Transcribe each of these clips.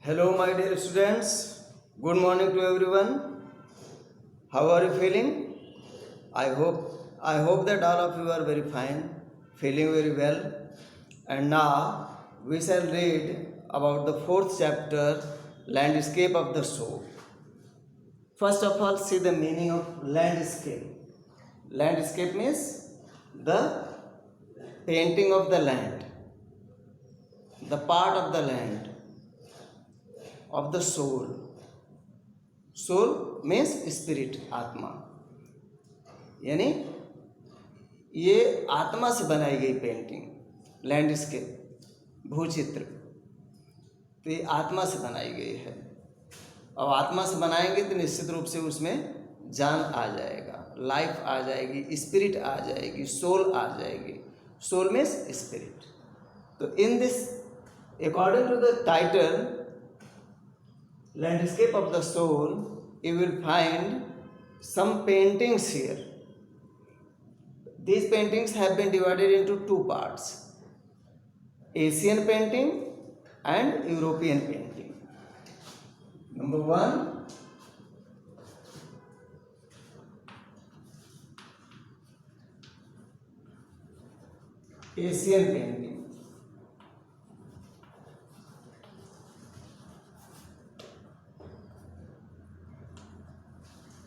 Hello, my dear students. Good morning to everyone. How are you feeling? I hope that all of you are very fine, feeling very well. And now we shall read about the fourth chapter, Landscape of the Soul. First of all, see the meaning of landscape. Landscape means the painting of the land, the part of the land, of the soul. Soul means spirit, आत्मा. यानी ये आत्मा से बनाई गई painting, landscape, भूचित्र, तो ये आत्मा से बनाई गई है. अब आत्मा से बनाएंगे तो निश्चित रूप से उसमें जान आ जाएगा, लाइफ आ जाएगी, स्पिरिट आ जाएगी, सोल आ जाएगी. Soul means spirit. तो in this, according to the title landscape of the soul, you will find some paintings here. These paintings have been divided into two parts: Asian painting and European painting. Number one, Asian painting.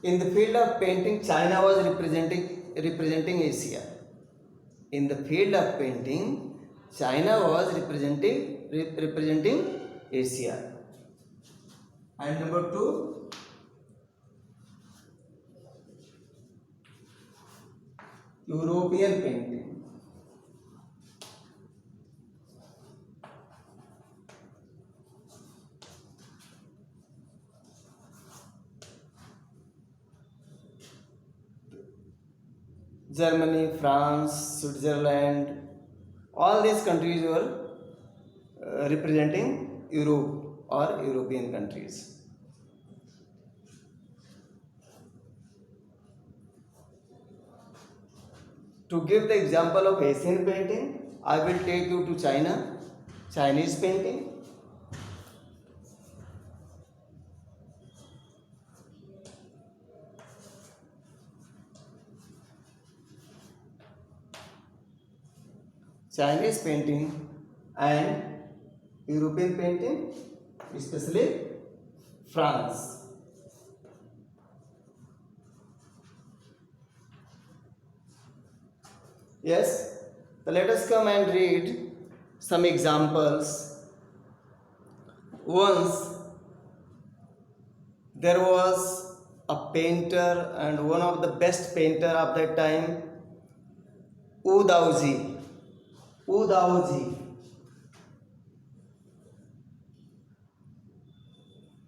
In the field of painting, China was representing Asia. In the field of painting, China was representing Asia. And number two, European painting. Germany, France, Switzerland, all these countries were representing Europe or European countries. To give the example of Asian painting, I will take you to China, Chinese painting. Chinese painting and European painting, especially France. Yes, so let us come and read some examples. Once there was a painter, and one of the best painter of that time, Wu Daoji. Wu Daoji.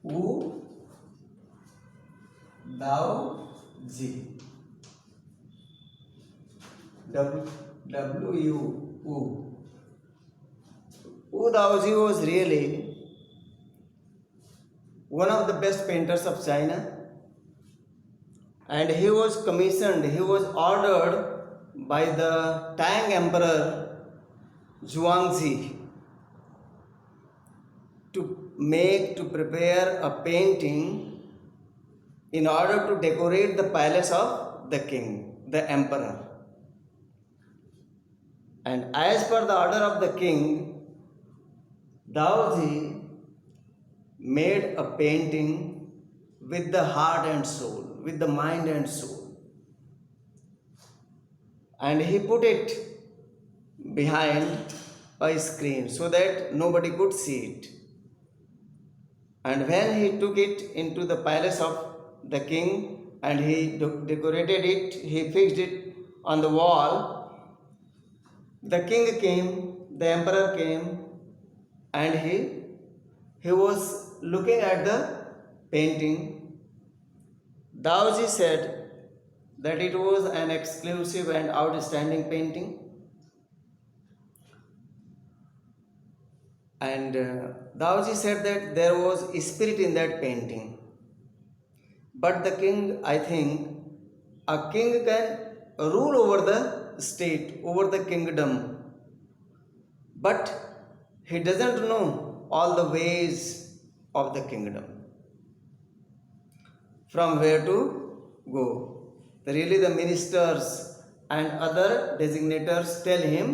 Wu Daoji. W-U. Wu Daoji was really one of the best painters of China, and he was commissioned, he was ordered by the Tang Emperor Zhuangzi to prepare a painting in order to decorate the palace of the king, the emperor. And as per the order of the king, Daoji made a painting with the heart and soul, with the mind and soul, and he put it behind a screen so that nobody could see it. And when he took it into the palace of the king and he decorated it, he fixed it on the wall, the king came, the emperor came, and he was looking at the painting. Daoji said that it was an exclusive and outstanding painting. And Daoji said that there was a spirit in that painting. But the king, I think, a king can rule over the state, over the kingdom, but he doesn't know all the ways of the kingdom. From where to go? Really, the ministers and other designators tell him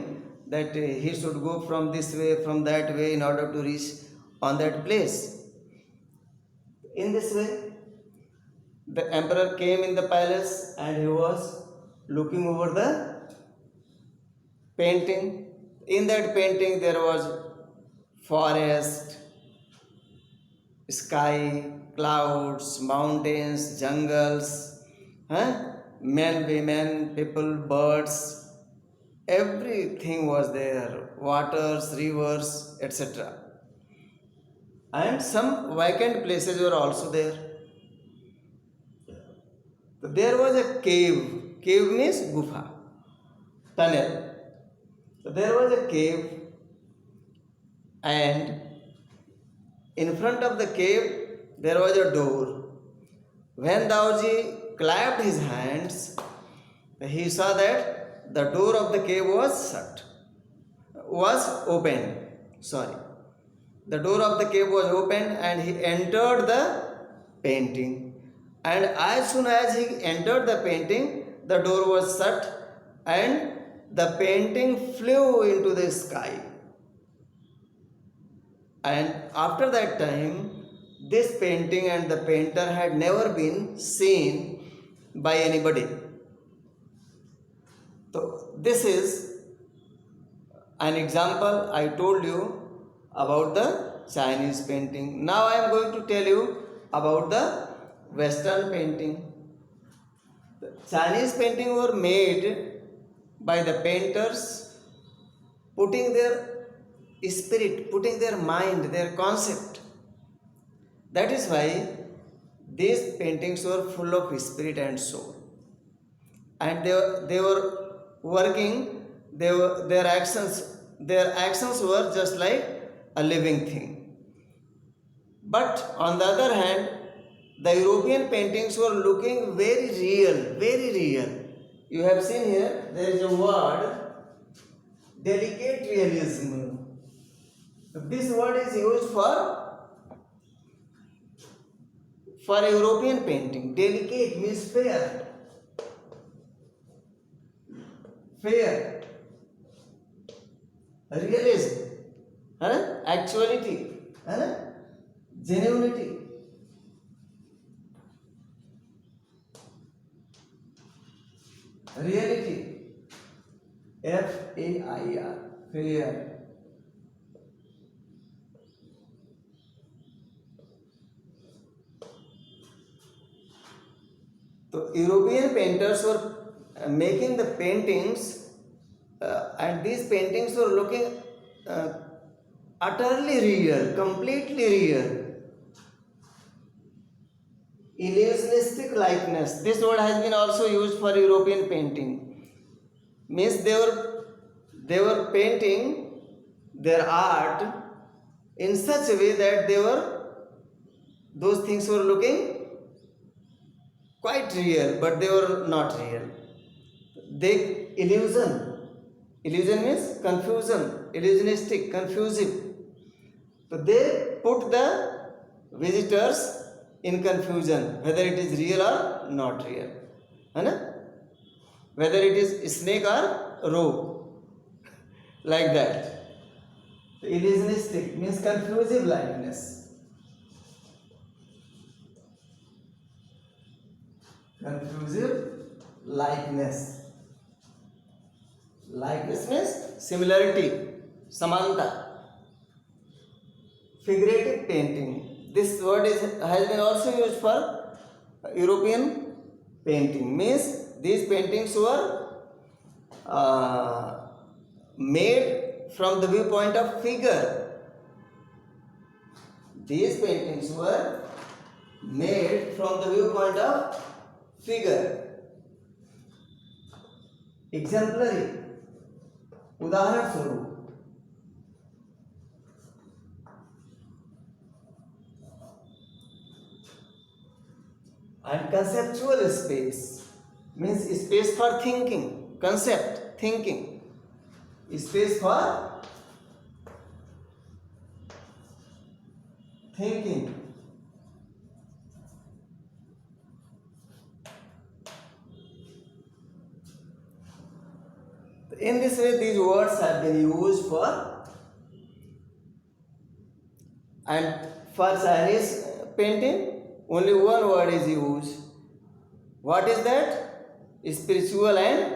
that he should go from this way, from that way, in order to reach on that place. In this way, the emperor came in the palace and he was looking over the painting. In that painting, there was forest, sky, clouds, mountains, jungles, men, women, people, birds, everything was there, waters, rivers, etc. And some vacant places were also there. There was a cave. Cave means gufa, tunnel. So there was a cave, and in front of the cave there was a door. When Daoji clapped his hands, he saw that the door of the cave was opened. Sorry. The door of the cave was opened and he entered the painting. And as soon as he entered the painting, the door was shut and the painting flew into the sky. And after that time, this painting and the painter had never been seen by anybody. So this is an example I told you about the Chinese painting. Now I am going to tell you about the Western painting. The Chinese painting were made by the painters putting their spirit, putting their mind, their concept. That is why these paintings were full of spirit and soul. And they were working, their actions were just like a living thing. But on the other hand, the European paintings were looking very real, very real. You have seen here, there is a word, delicate realism. This word is used for European painting. Delicate means fair. Fair. Realism. Actuality. Genuinity. Reality. F-A-I-R. Fair. So European painters were making the paintings and these paintings were looking utterly real, completely real. Illusionistic likeness. This word has been also used for European painting. Means they were painting their art in such a way that those things were looking quite real, but they were not real. Illusion means confusion, illusionistic, confusive. So they put the visitors in confusion, whether it is real or not real. Whether it is snake or rope. Like that. So illusionistic means confusive likeness. Confusive likeness. Likeness means similarity, samanta. Figurative painting. This word has been also used for European painting. Means these paintings were made from the viewpoint of figure. These paintings were made from the viewpoint of figure. Exemplary. उदाहरण स्वरूप and conceptual space means space for thinking, concept, thinking, space for thinking. In this way, these words have been used for, and for Chinese painting, only one word is used. What is that? Spiritual and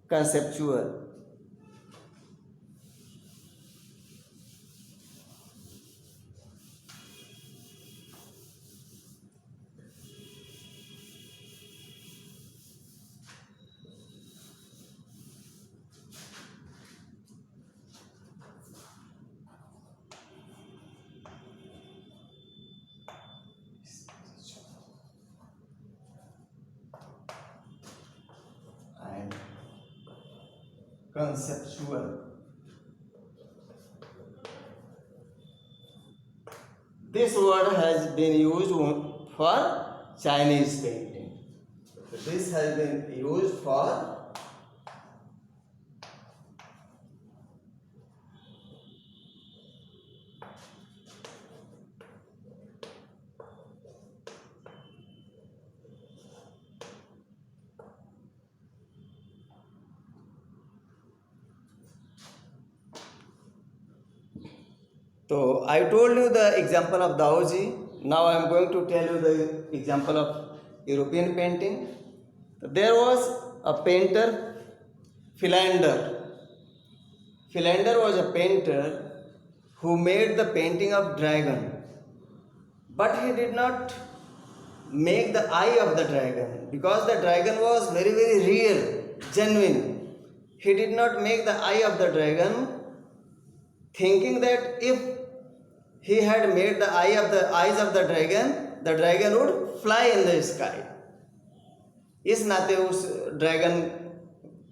conceptual. And conceptual. This word has been used for Chinese painting. This has been used for So I told you the example of Daoji. Now I am going to tell you the example of European painting. There was a painter, Philander. Philander was a painter who made the painting of dragon, but he did not make the eye of the dragon because the dragon was very real, genuine. He did not make the eye of the dragon, thinking that if he had made the eyes of the dragon would fly in the sky. इस नाते उस dragon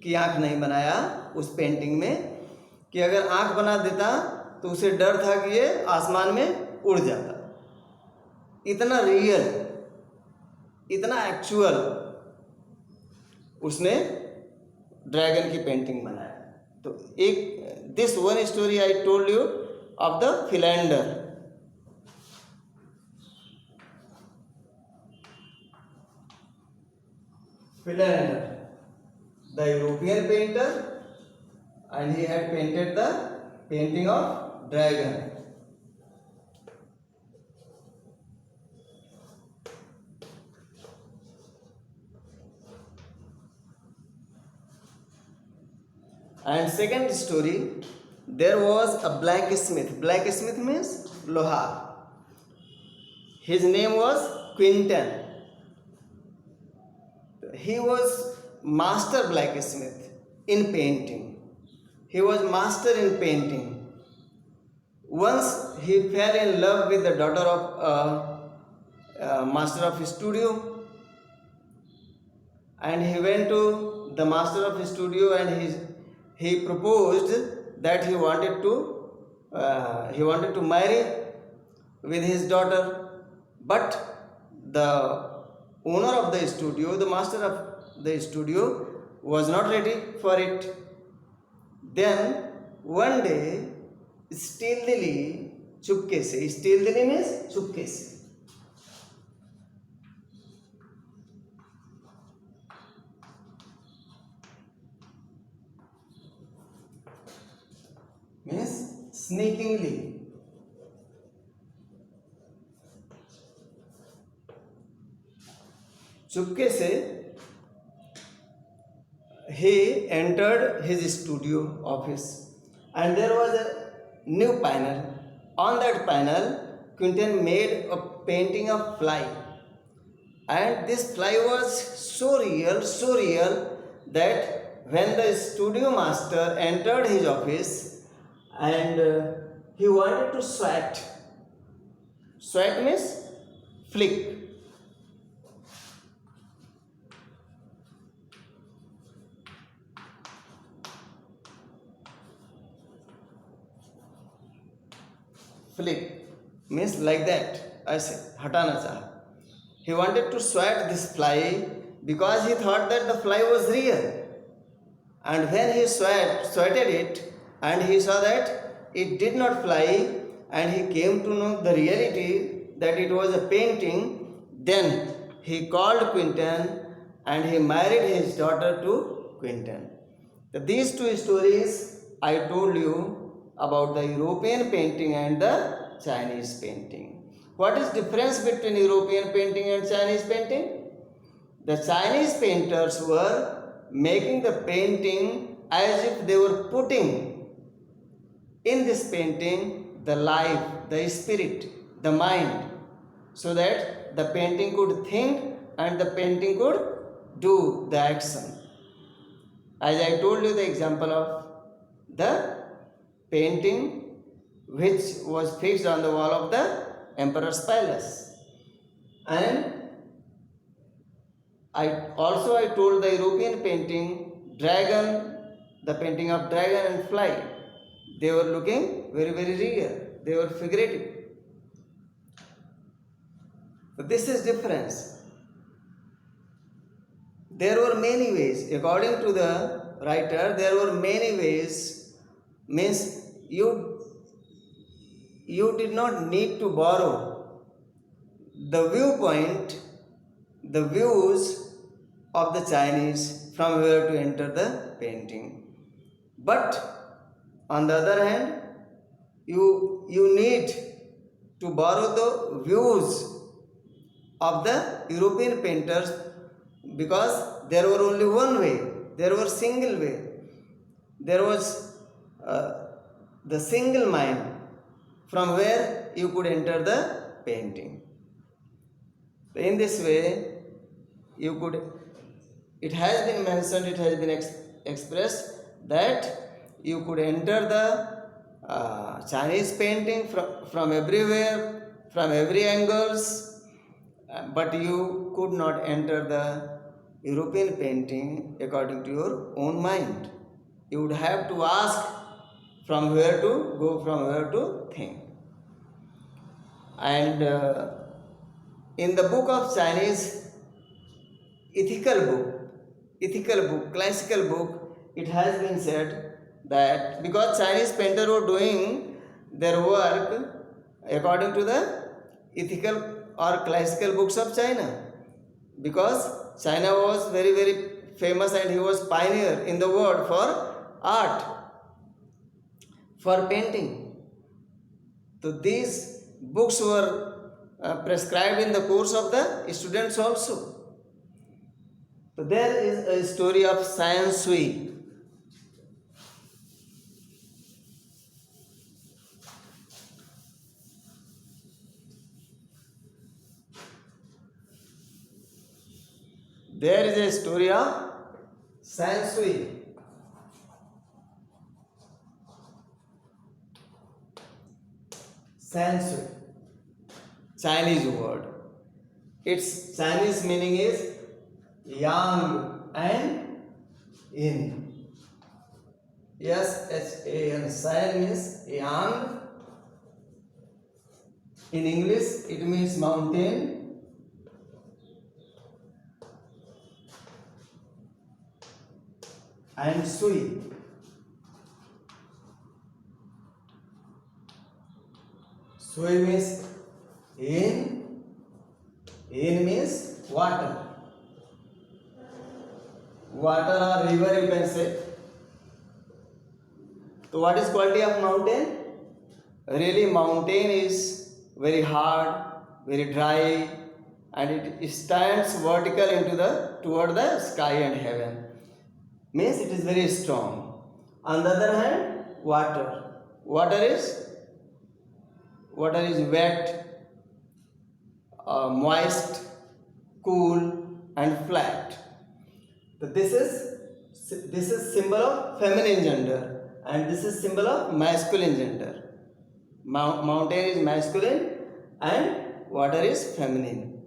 की आंख नहीं बनाया उस painting में, कि अगर आंख बना देता तो उसे डर था कि ये आसमान में उड़ जाता. इतना रियल, इतना एक्चुअल उसने ड्रैगन की पेंटिंग बनाया. तो एक this one story I told you of the Philander. Philander, the European painter, and he had painted the painting of dragon. And second story, there was a blacksmith. Blacksmith means lohar. His name was Quinton. He was master blacksmith in painting. He was master in painting. Once he fell in love with the daughter of a master of his studio, and he went to the master of his studio and he proposed that he wanted to marry with his daughter, but the owner of the studio, the master of the studio, was not ready for it. Then one day, stealthily, chupke se, stealthily means chupke se, means sneakingly. चुपके से he entered his studio office and there was a new panel. On that panel, Quentin made a painting of fly, and this fly was so real that when the studio master entered his office and he wanted to sweat means flick. Flick means like that. ऐसे हटाना चाहा. He wanted to sweat this fly because he thought that the fly was real. And when he sweated it and he saw that it did not fly, and he came to know the reality that it was a painting, then he called Quinton and he married his daughter to Quinton. These two stories I told you about the European painting and the Chinese painting. What is difference between European painting and Chinese painting? The Chinese painters were making the painting as if they were putting in this painting the life, the spirit, the mind, so that the painting could think and the painting could do the action. As I told you the example of the painting which was fixed on the wall of the emperor's palace. And I told the European painting dragon, the painting of dragon and fly. They were looking very, very real. They were figurative. So this is difference. There were many ways. According to the writer, there were many ways. Means you did not need to borrow the viewpoint, the views of the Chinese from where to enter the painting. But on the other hand, you need to borrow the views of the European painters, because there were only one way, there was single way, there was the single mind from where you could enter the painting. In this way, you could, it has been mentioned, it has been expressed that you could enter the Chinese painting from everywhere, from every angles, but you could not enter the European painting according to your own mind. You would have to ask from where to go, from where to think. And in the book of Chinese ethical book, classical book, it has been said that because Chinese painters were doing their work according to the ethical or classical books of China, because China was very, very famous and he was pioneer in the world for art, for painting. So these books were prescribed in the course of the students also. So there is a story of San Sui. There is a story of San Sui. San Sui, Chinese word. Its Chinese meaning is yang and yin. S-H-A-N. San means yang. In English, it means mountain. And Sui. Sui means in. In means water. Water or river, you can say. So what is quality of mountain? Really, mountain is very hard, very dry, and it stands vertical into toward the sky and heaven. Means it is very strong. On the other hand, water. Water is wet, moist, cool, and flat. So this is symbol of feminine gender, and this is symbol of masculine gender. Mountain is masculine and water is feminine.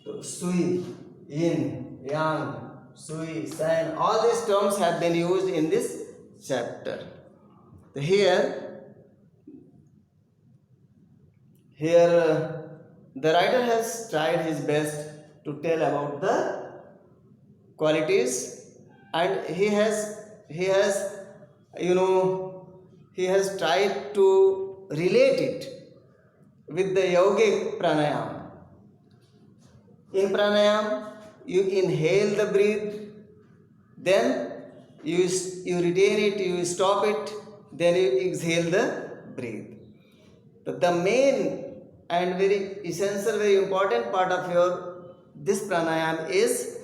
So Sui, Yin, Yang, Sui, San, all these terms have been used in this chapter. So here the writer has tried his best to tell about the qualities, and he has he has tried to relate it with the yogic pranayam. In pranayam, you inhale the breath, then you retain it, you stop it, then you exhale the breath. The main and very essential, very important part of your this pranayam is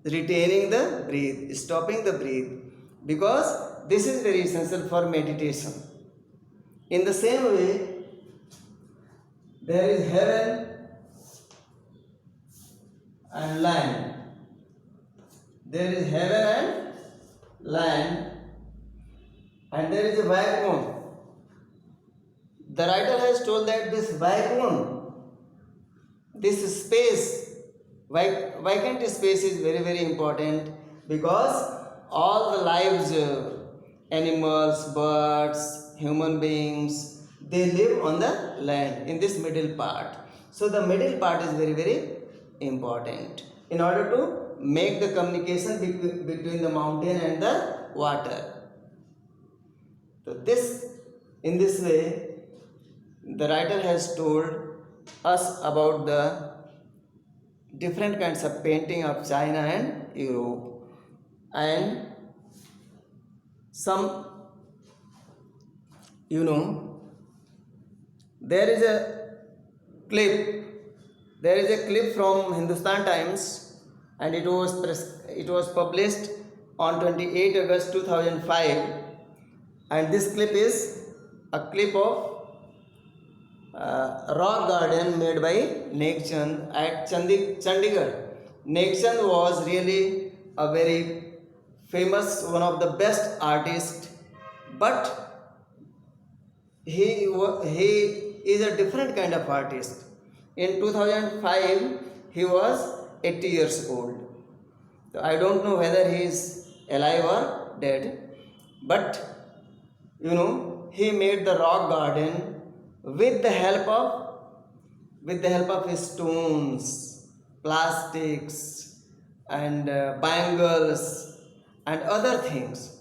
retaining the breath, stopping the breath, because this is very essential for meditation. In the same way, there is heaven and land. There is heaven and land, and there is a vacuum. The writer has told that this vacuum, this space, vacant space is very, very important, because all the lives, animals, birds, human beings, they live on the land in this middle part. So the middle part is very, very important in order to make the communication between the mountain and the water. So in this way, the writer has told us about the different kinds of painting of China and Europe, and some, there is a clip from Hindustan Times, and it was published on 28 August 2005, and this clip is a clip of rock garden made by Nek Chand at Chandigarh. Nek Chand was really a very famous, one of the best artists, but he is a different kind of artist. In 2005, he was 80 years old. So I don't know whether he is alive or dead, but he made the rock garden with the help of stones, plastics, and bangles and other things.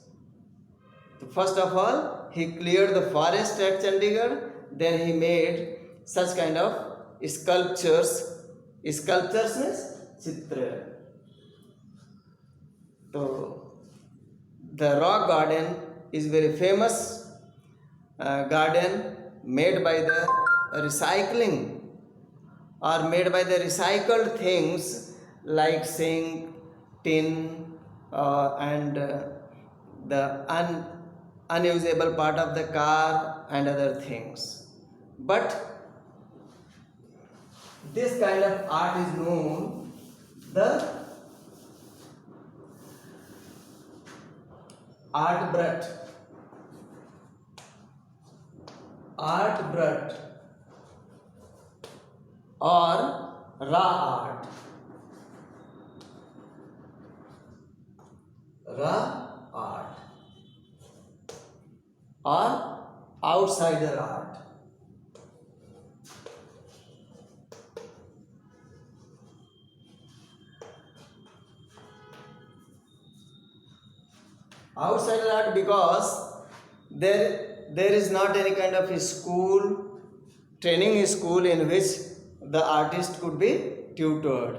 So first of all, he cleared the forest at Chandigarh. Then he made such kind of sculptures. Sculptures means chitra. So the rock garden is very famous garden made by the recycling, or made by the recycled things like zinc, tin, and the unusable part of the car and other things. But this kind of art is known the art brat or raw art or outsider art. Outsider art because there is not any kind of a training school in which the artist could be tutored.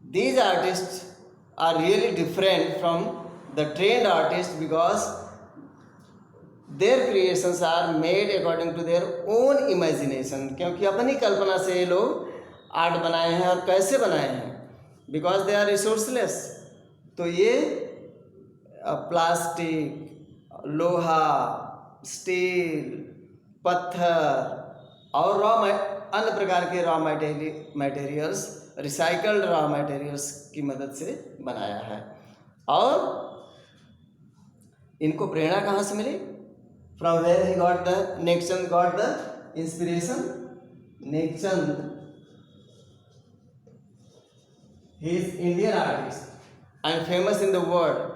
These artists are really different from the trained artists because their creations are made according to their own imagination. क्योंकि अपनी कल्पना से ये लोग art बनाए हैं, और कैसे बनाए हैं, because they are resourceless. तो ये प्लास्टिक, लोहा, स्टील, पत्थर और अन्य प्रकार के raw materials, recycled raw materials की मदद से बनाया है. और इनको प्रेरणा कहाँ से मिली? From where Nek Chand got the inspiration? Nek Chand, he is Indian artist and famous in the world,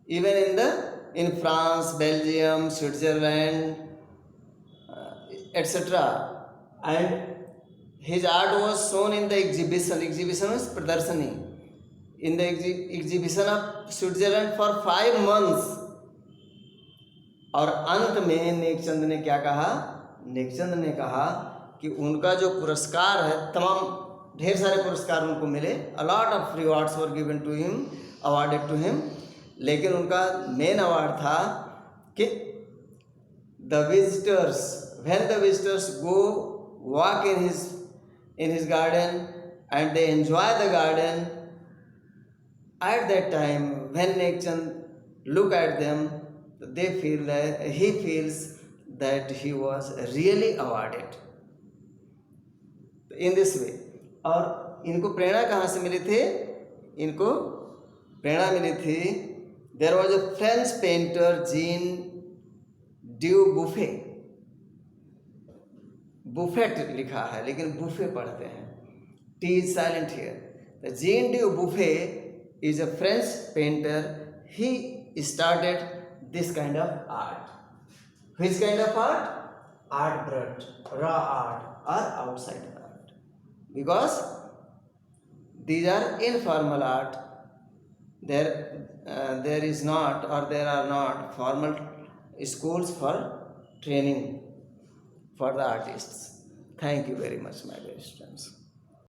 even in France, Belgium, Switzerland, etc. And his art was shown in the exhibition. Exhibition was pradarshani. In the exhibition of Switzerland for 5 months. और अंत में नेकचंद ने क्या कहा? नेकचंद ने कहा कि उनका जो पुरस्कार है, तमाम ढेर सारे पुरस्कार उनको मिले, a lot of rewards were given to him, awarded to him, लेकिन उनका मेन अवार्ड था कि the visitors, when the visitors go walk in his garden and they enjoy the garden, at that time when Nekchand look at them, they feel that he feels that he was really awarded in this way. और इनको प्रेरणा कहाँ से मिली थी? इनको प्रेरणा मिली थी, there was a French painter Jean Dubuffet, Buffett लिखा है लेकिन बुफे पढ़ते हैं, T is silent here. The Jean Dubuffet is a French painter. He started this kind of art. Which kind of art? Art brush, raw art or outside art. Because these are informal art. There is not, or there are not formal schools for training for the artists. Thank you very much, my dear students.